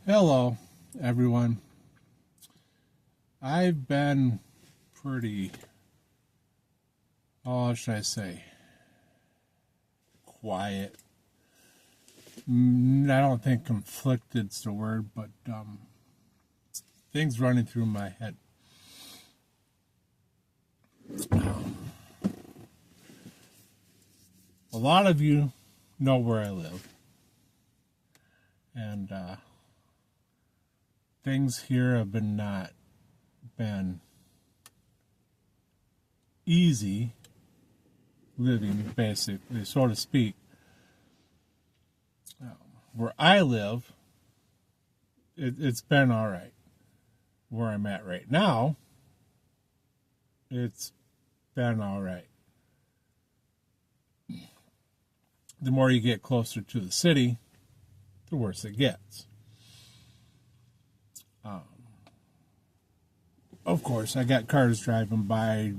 Hello, everyone. I've been pretty, how should I say, quiet. I don't think conflicted's the word, but things running through my head. A lot of you know where I live, and things here have not been easy living, basically, so to speak. Where I live, it's been all right. Where I'm at right now, it's been all right. The more you get closer to the city, the worse it gets. Of course, I got cars driving by,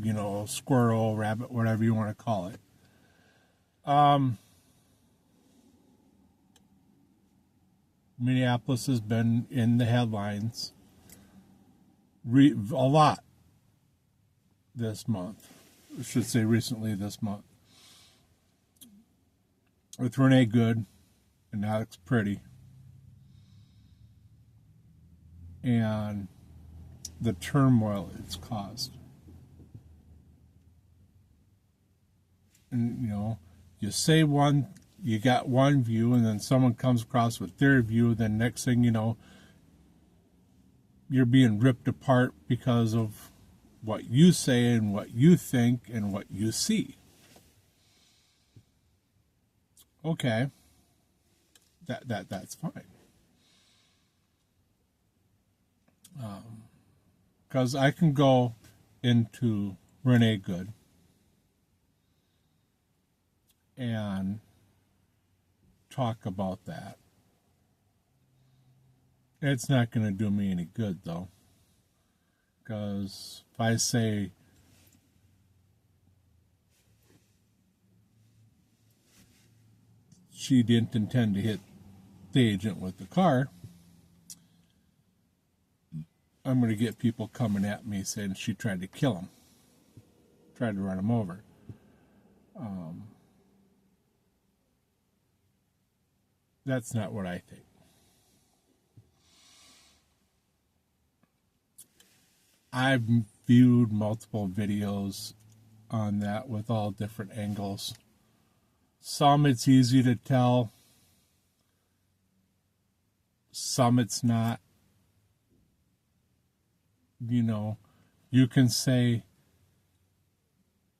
squirrel, rabbit, whatever you want to call it. Minneapolis has been in the headlines a lot this month. I should say recently this month. With Renee Good and Alex Pretty. And the turmoil it's caused. And, you say one, you got one view, and then someone comes across with their view, then next thing you know, you're being ripped apart because of what you say and what you think and what you see. Okay. That's fine. Because I can go into Renee Good and talk about that. It's not going to do me any good, though. Because if I say she didn't intend to hit the agent with the car, I'm going to get people coming at me saying she tried to kill him, tried to run him over. That's not what I think. I've viewed multiple videos on that with all different angles. Some it's easy to tell, some it's not. You can say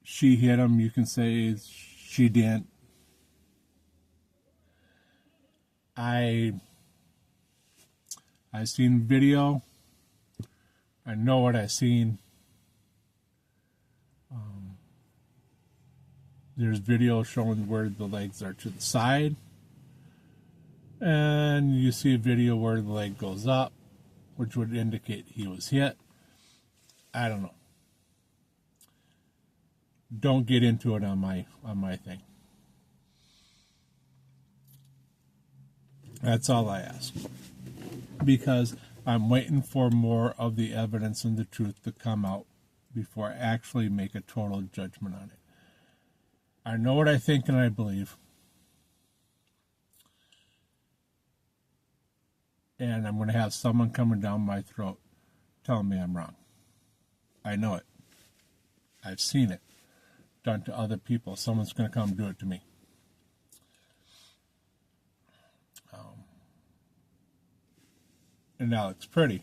she hit him, you can say she didn't. I seen video. I know what I seen. There's video showing where the legs are to the side. And you see a video where the leg goes up, which would indicate he was hit. I don't know. Don't get into it on my thing. That's all I ask. Because I'm waiting for more of the evidence and the truth to come out before I actually make a total judgment on it. I know what I think and I believe. And I'm going to have someone coming down my throat telling me I'm wrong. I know it. I've seen it done to other people. Someone's going to come do it to me. And Alex Pretty,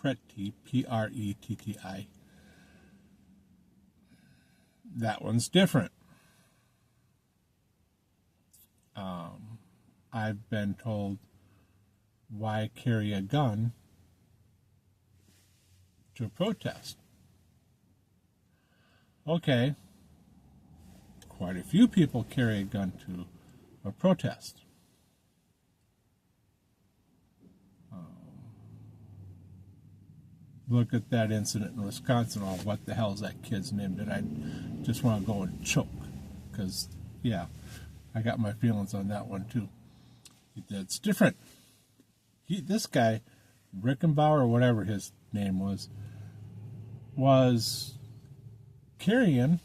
Pretti, that one's different. I've been told, why carry a gun to a protest? Okay, quite a few people carry a gun to a protest. Look at that incident in Wisconsin. Oh, what the hell is that kid's name? That I just want to go and choke. Because, yeah, I got my feelings on that one too. It's different. This guy, Rickenbauer, or whatever his name was carrying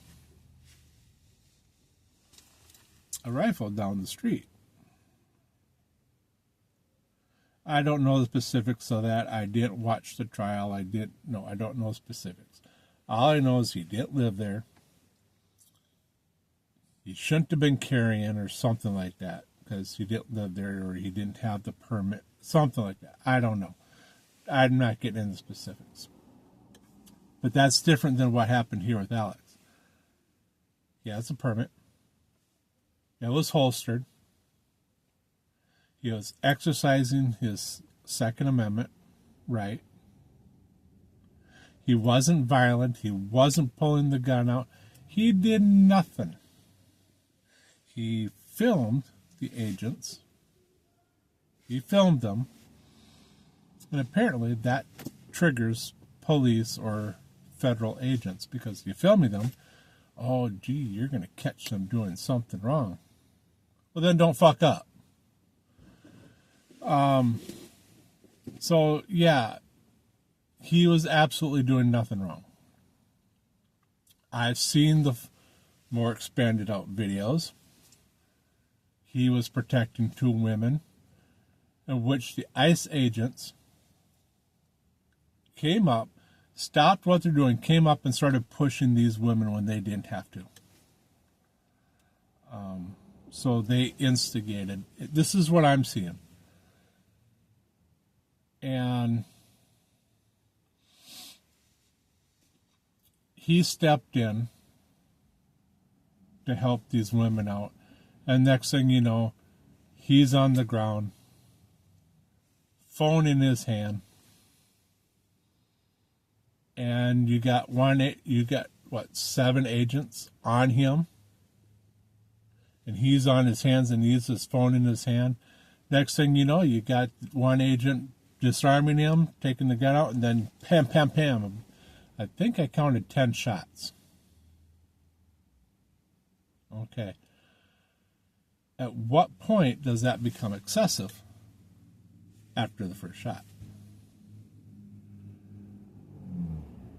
a rifle down the street. I don't know the specifics of that. I didn't watch the trial. I don't know specifics. All I know is he didn't live there. He shouldn't have been carrying or something like that because he didn't live there or he didn't have the permit, something like that. I don't know. I'm not getting into specifics. But that's different than what happened here with Alex. He has a permit. It was holstered. He was exercising his Second Amendment right. He wasn't violent. He wasn't pulling the gun out. He did nothing. He filmed the agents. He filmed them. And apparently that triggers police or federal agents because you filming them. Oh, gee, you're going to catch them doing something wrong. Well, then don't fuck up. So, yeah, he was absolutely doing nothing wrong. I've seen the more expanded out videos. He was protecting two women, in which the ICE agents came up, stopped what they're doing, came up and started pushing these women when they didn't have to. So they instigated. This is what I'm seeing. And he stepped in to help these women out. And next thing you know, he's on the ground, phone in his hand. And you got 7 agents on him. And he's on his hands and knees, his phone in his hand. Next thing you know, you got one agent disarming him, taking the gun out, and then pam, pam, pam. I think I counted 10 shots. Okay. At what point does that become excessive? After the first shot.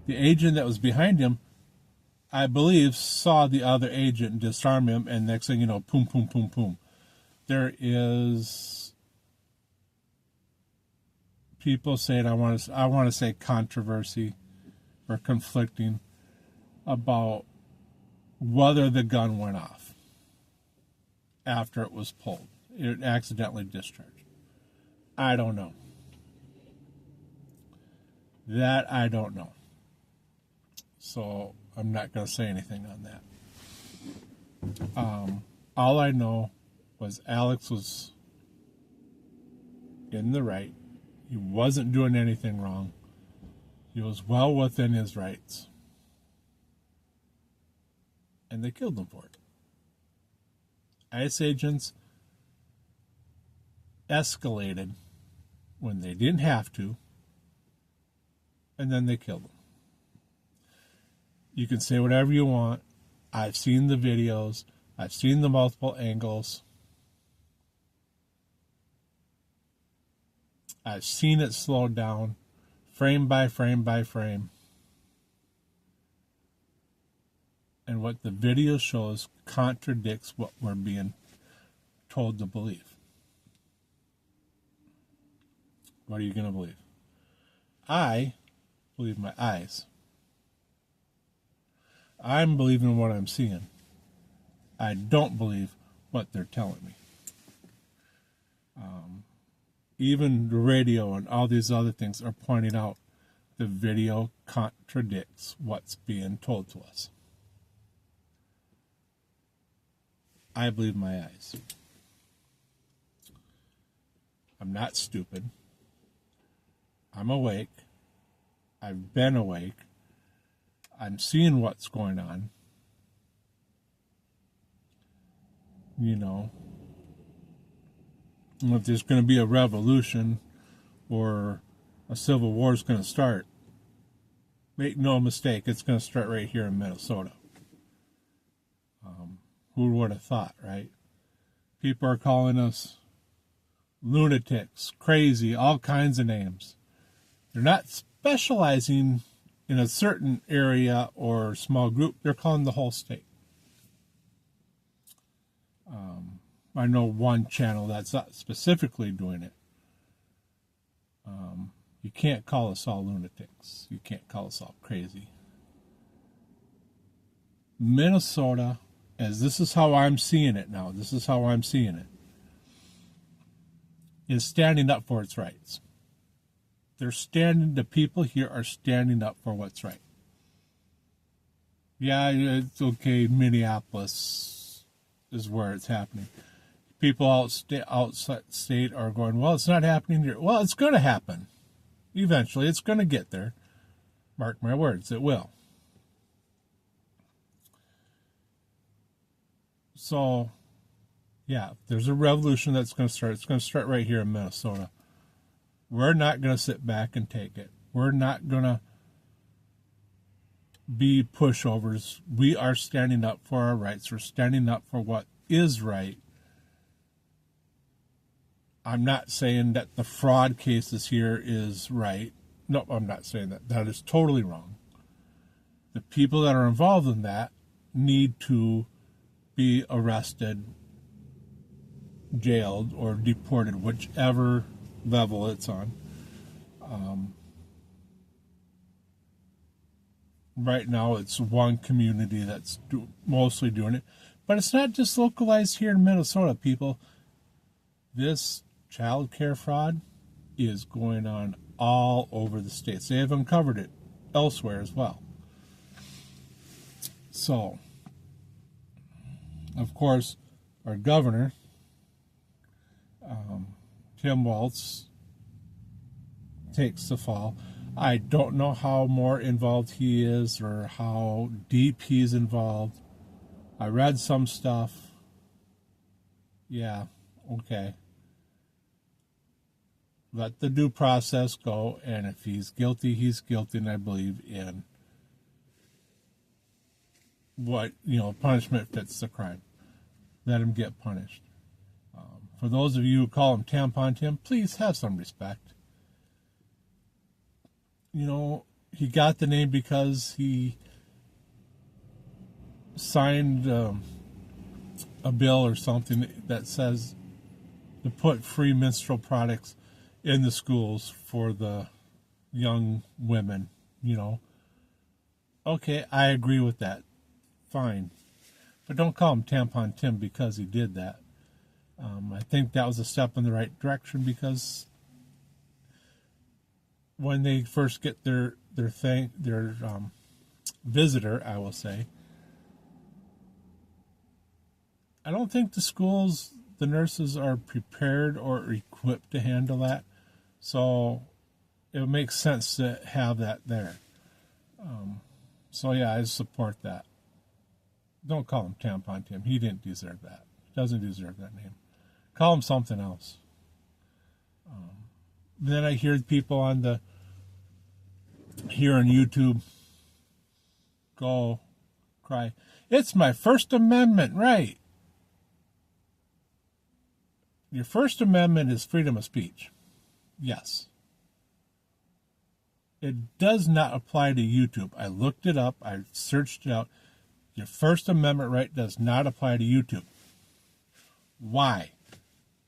The agent that was behind him, I believe, saw the other agent disarm him, and next thing you know, boom, boom, boom, boom. There is people saying, I want to say controversy or conflicting about whether the gun went off after it was pulled. It accidentally discharged. I don't know. That I don't know. So I'm not going to say anything on that. All I know was Alex was in the right. He wasn't doing anything wrong. He was well within his rights. And they killed him for it. ICE agents escalated when they didn't have to, and then they killed him. You can say whatever you want. I've seen the videos. I've seen the multiple angles. I've seen it slowed down, frame by frame by frame. And what the video shows contradicts what we're being told to believe. What are you going to believe? I believe my eyes. I'm believing what I'm seeing. I don't believe what they're telling me. Even the radio and all these other things are pointing out the video contradicts what's being told to us. I believe my eyes. I'm not stupid. I'm awake. I've been awake. I'm seeing what's going on. You know, if there's going to be a revolution or a civil war is going to start, make no mistake, it's going to start right here in Minnesota. Who would have thought, right? People are calling us lunatics, crazy, all kinds of names. They're not specializing in a certain area or small group. They're calling the whole state. I know one channel that's not specifically doing it. You can't call us all lunatics. You can't call us all crazy. Minnesota, as this is how I'm seeing it now, this is how I'm seeing it, is standing up for its rights. The people here are standing up for what's right. Yeah, it's okay, Minneapolis is where it's happening. People outside state are going, well, it's not happening here. Well, it's going to happen. Eventually, it's going to get there. Mark my words, it will. So, yeah, there's a revolution that's going to start. It's going to start right here in Minnesota. We're not going to sit back and take it. We're not going to be pushovers. We are standing up for our rights. We're standing up for what is right. I'm not saying that the fraud cases here is right. No, I'm not saying that. That is totally wrong. The people that are involved in that need to be arrested, jailed, or deported, whichever level it's on. Right now, it's one community that's mostly doing it. But it's not just localized here in Minnesota, people. This child care fraud is going on all over the states. They have uncovered it elsewhere as well. So, of course, our governor, Tim Walz, takes the fall. I don't know how more involved he is or how deep he's involved. I read some stuff. Yeah, okay. Let the due process go, and if he's guilty, he's guilty, and I believe in what, punishment fits the crime. Let him get punished. For those of you who call him Tampon Tim, please have some respect. He got the name because he signed a bill or something that says to put free menstrual products in the schools for the young women, Okay, I agree with that. Fine. But don't call him Tampon Tim because he did that. I think that was a step in the right direction, because when they first get their visitor, I will say, I don't think the schools, the nurses are prepared or equipped to handle that. So it makes sense to have that there. So yeah, I support that. Don't call him Tampon Tim. He didn't deserve that. He doesn't deserve that name. Call him something else. Then I hear people here on YouTube go cry, it's my First Amendment right. Your First Amendment is freedom of speech. Yes. It does not apply to YouTube. I looked it up. I searched it out. Your First Amendment right does not apply to YouTube. Why?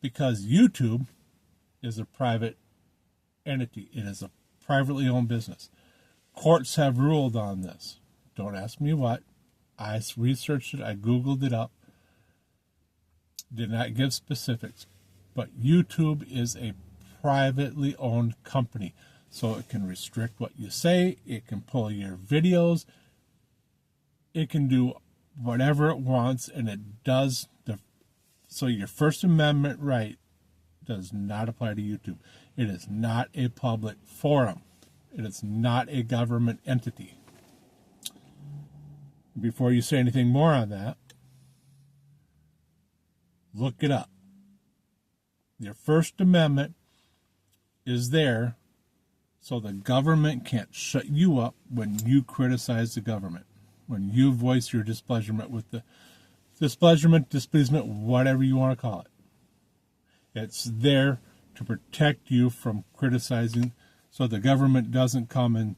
Because YouTube is a private entity. It is a privately owned business. Courts have ruled on this. Don't ask me what. I researched it. I Googled it up. Did not give specifics. But YouTube is a privately owned company. So it can restrict what you say. It can pull your videos. It can do whatever it wants, and it does. So your First Amendment right does not apply to YouTube. It is not a public forum. It is not a government entity. Before you say anything more on that, look it up. Your First Amendment is there so the government can't shut you up when you criticize the government, when you voice your displeasurement with the displeasement, whatever you want to call it. It's there to protect you from criticizing, so the government doesn't come and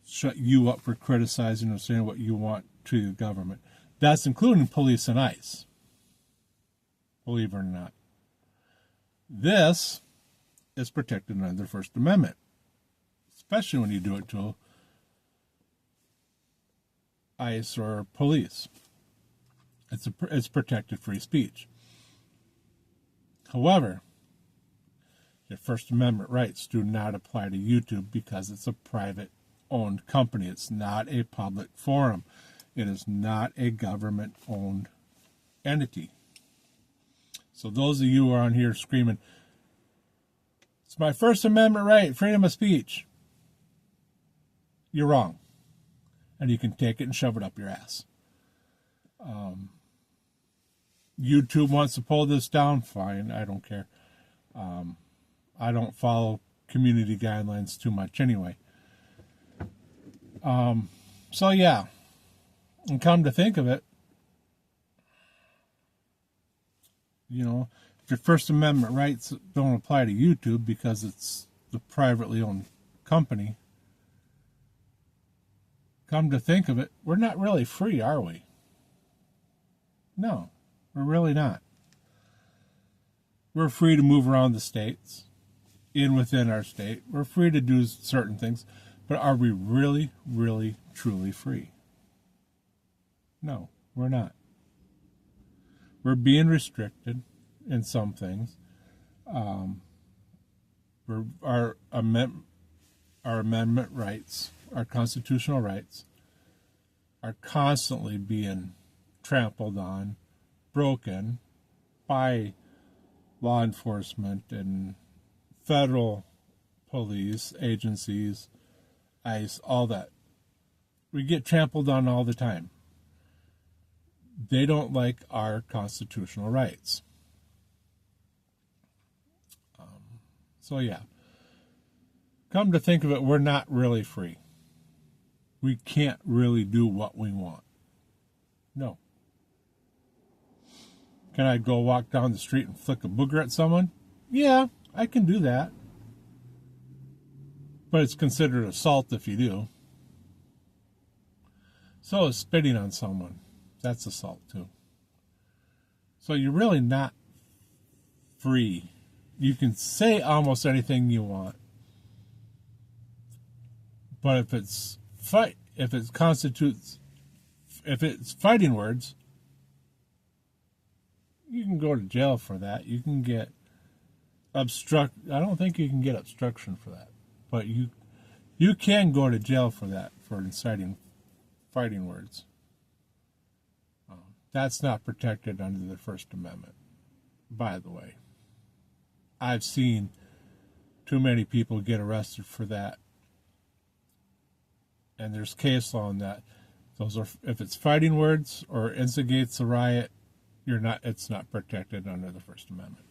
shut you up for criticizing or saying what you want to the government. That's including police and ICE, believe it or not. This is protected under the First Amendment, especially when you do it to ICE or police. It's protected free speech. However, your First Amendment rights do not apply to YouTube because it's a private-owned company. It's not a public forum. It is not a government-owned entity. So those of you who are on here screaming, it's my First Amendment right, freedom of speech, you're wrong. And you can take it and shove it up your ass. YouTube wants to pull this down, fine, I don't care. I don't follow community guidelines too much anyway. So yeah, and come to think of it, you know, if your First Amendment rights don't apply to YouTube because it's the privately owned company, come to think of it, we're not really free, are we? No, we're really not. We're free to move around the states, within our state. We're free to do certain things, but are we really, really, truly free? No, we're not. We're being restricted in some things. Our amendment rights, our constitutional rights, are constantly being trampled on, broken by law enforcement and federal police agencies, ICE, all that. We get trampled on all the time. They don't like our constitutional rights. So yeah, come to think of it, we're not really free. We can't really do what we want. No. Can I go walk down the street and flick a booger at someone? Yeah, I can do that. But it's considered assault if you do. So is spitting on someone. That's assault too. So you're really not free. You can say almost anything you want. But if it's fighting words, you can go to jail for that. You can get I don't think you can get obstruction for that. But you can go to jail for that, for inciting fighting words. That's not protected under the First Amendment, by the way. I've seen too many people get arrested for that. And there's case law on that. If it's fighting words or instigates a riot, it's not protected under the First Amendment.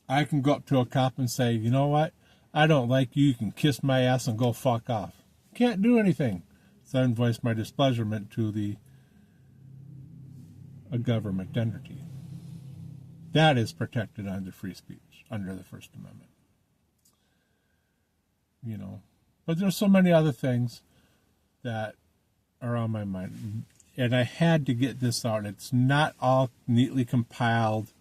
I can go up to a cop and say, you know what? I don't like you. You can kiss my ass and go fuck off. Can't do anything. So I voice my displeasure to a government entity. That is protected under free speech, under the First Amendment. You know, but there's so many other things that are on my mind. And I had to get this out. It's not all neatly compiled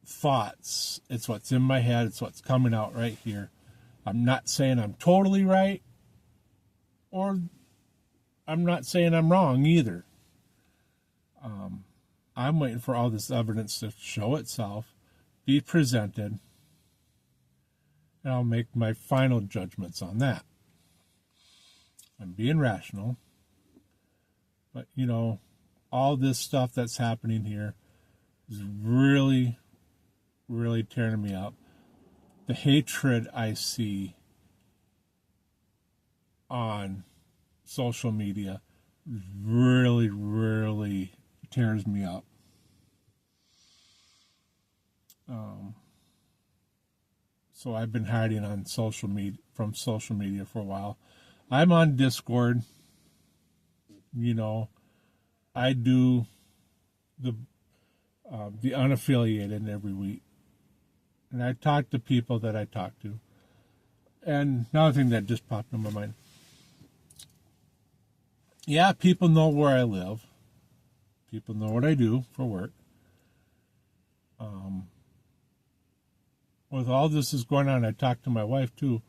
thoughts. It's what's in my head. It's what's coming out right here. I'm not saying I'm totally right, or I'm not saying I'm wrong either. I'm waiting for all this evidence to show itself, be presented, and I'll make my final judgments on that. I'm being rational, but you know, all this stuff that's happening here is really, really tearing me up. The hatred I see on social media really, really tears me up. So I've been hiding on social media for a while. I'm on Discord. You know, I do the unaffiliated every week. And I talk to people that I talk to. And another thing that just popped in my mind. Yeah, people know where I live. People know what I do for work. With all this is going on, I talked to my wife too.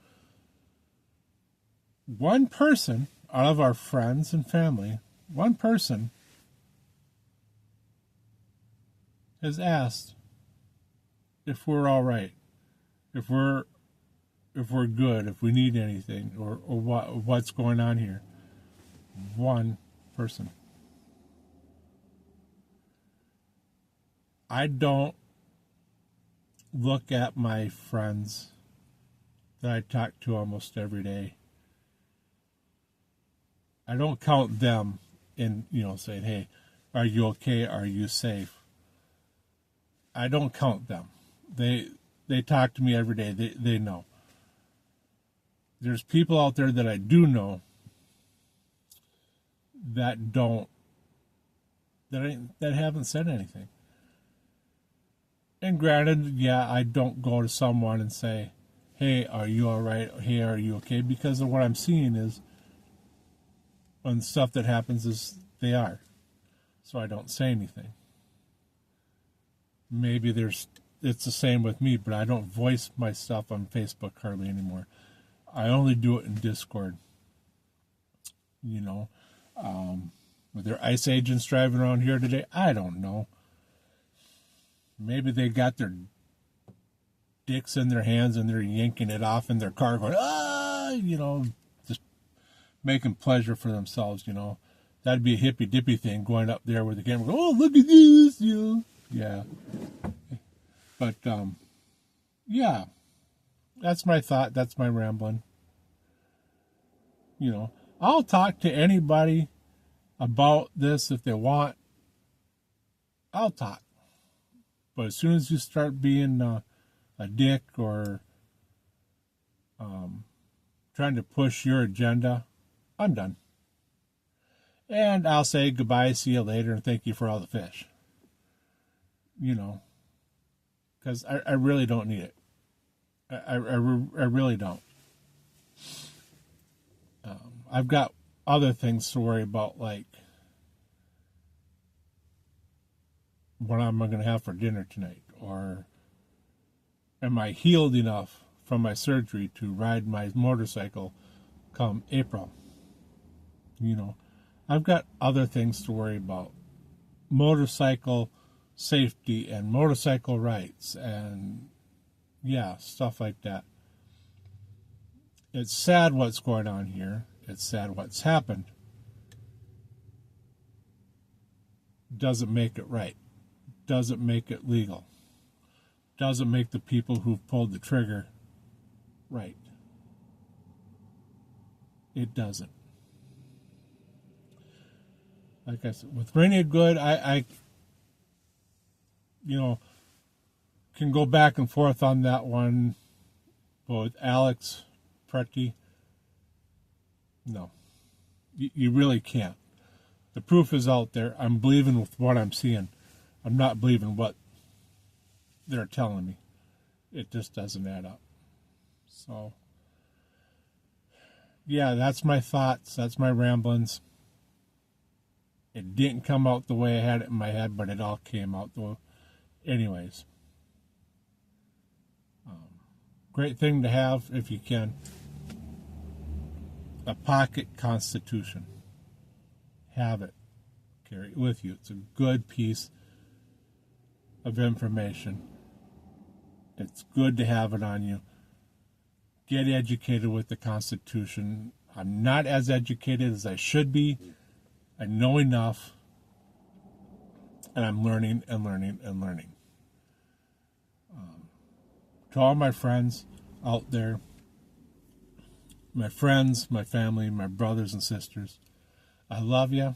One person out of our friends and family, one person has asked if we're all right, if we're good, if we need anything, or what's going on here. One person. I don't look at my friends that I talk to almost every day. I don't count them in, saying, hey, are you okay? Are you safe? I don't count them. They talk to me every day. They know. There's people out there that I do know that haven't said anything. And granted, yeah, I don't go to someone and say, hey, are you all right? Hey, are you okay? Because of what I'm seeing is when stuff that happens is they are. So I don't say anything. Maybe it's the same with me, but I don't voice my stuff on Facebook hardly anymore. I only do it in Discord. Were there ICE agents driving around here today? I don't know. Maybe they got their dicks in their hands and they're yanking it off in their car going, just making pleasure for themselves, That'd be a hippy dippy thing going up there with the camera, oh, look at this, Yeah. But, yeah. That's my thought. That's my rambling. I'll talk to anybody about this if they want. I'll talk. But as soon as you start being a dick or trying to push your agenda, I'm done. And I'll say goodbye, see you later, and thank you for all the fish. Because I really don't need it. I really don't. I've got other things to worry about, like what am I going to have for dinner tonight? Or am I healed enough from my surgery to ride my motorcycle come April? I've got other things to worry about. Motorcycle safety and motorcycle rights and, stuff like that. It's sad what's going on here. It's sad what's happened. Doesn't make it right. Doesn't make it legal. Doesn't make the people who've pulled the trigger right. It doesn't. Like I said, with Rainier Good, I can go back and forth on that one. But with Alex Pretty, no. You really can't. The proof is out there. I'm believing with what I'm seeing. I'm not believing what they're telling me. It just doesn't add up. So, that's my thoughts. That's my ramblings. It didn't come out the way I had it in my head, but it all came out the way. Anyways. Great thing to have if you can. A pocket constitution. Have it. Carry it with you. It's a good piece of information. It's good to have it on you. Get educated with the Constitution. I'm not as educated as I should be. I know enough. And I'm learning and learning and learning. To all my friends out there, my friends, my family, my brothers and sisters, I love you.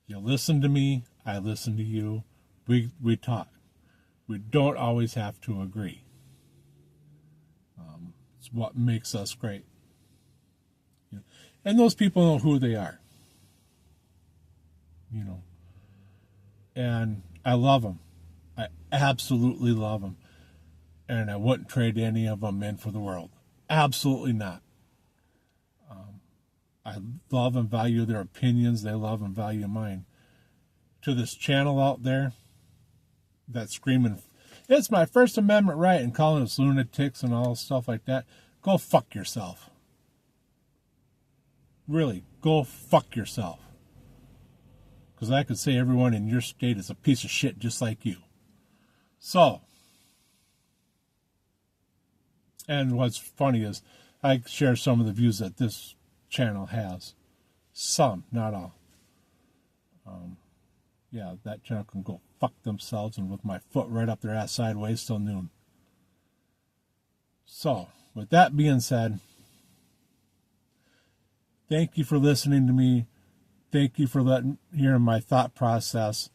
You listen to me. I listen to you. We talk. We don't always have to agree. It's what makes us great. And those people know who they are. And I love them. absolutely love them. And I wouldn't trade any of them in for the world. Absolutely not. I love and value their opinions. They love and value mine. To this channel out there that's screaming, it's my First Amendment right, and calling us lunatics and all stuff like that, go fuck yourself. Really, go fuck yourself. Because I could say everyone in your state is a piece of shit just like you. So, and what's funny is I share some of the views that this channel has. Some, not all. Yeah, that channel can go fuck themselves, and with my foot right up their ass sideways till noon. So, with that being said, thank you for listening to me. Thank you for hearing my thought process,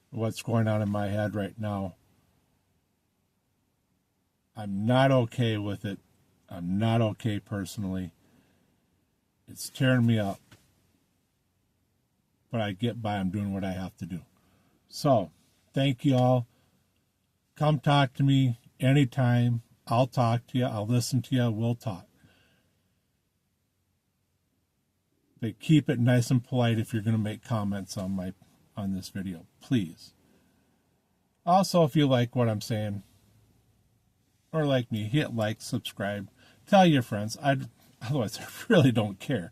what's going on in my head right now. I'm not okay with it. I'm not okay personally. It's tearing me up. But I get by. I'm doing what I have to do. So, thank you all. Come talk to me anytime. I'll talk to you. I'll listen to you. We'll talk. But keep it nice and polite if you're going to make comments on this video. Please. Also, if you like what I'm saying, or like me, hit like, subscribe, tell your friends. Otherwise, I really don't care.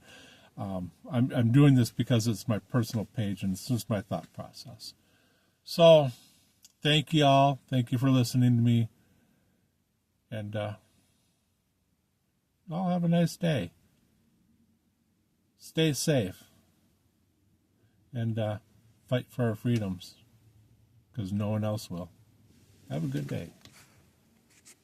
I'm doing this because it's my personal page and it's just my thought process. So, thank you all. Thank you for listening to me. And y'all have a nice day. Stay safe. And fight for our freedoms. Because no one else will. Have a good day.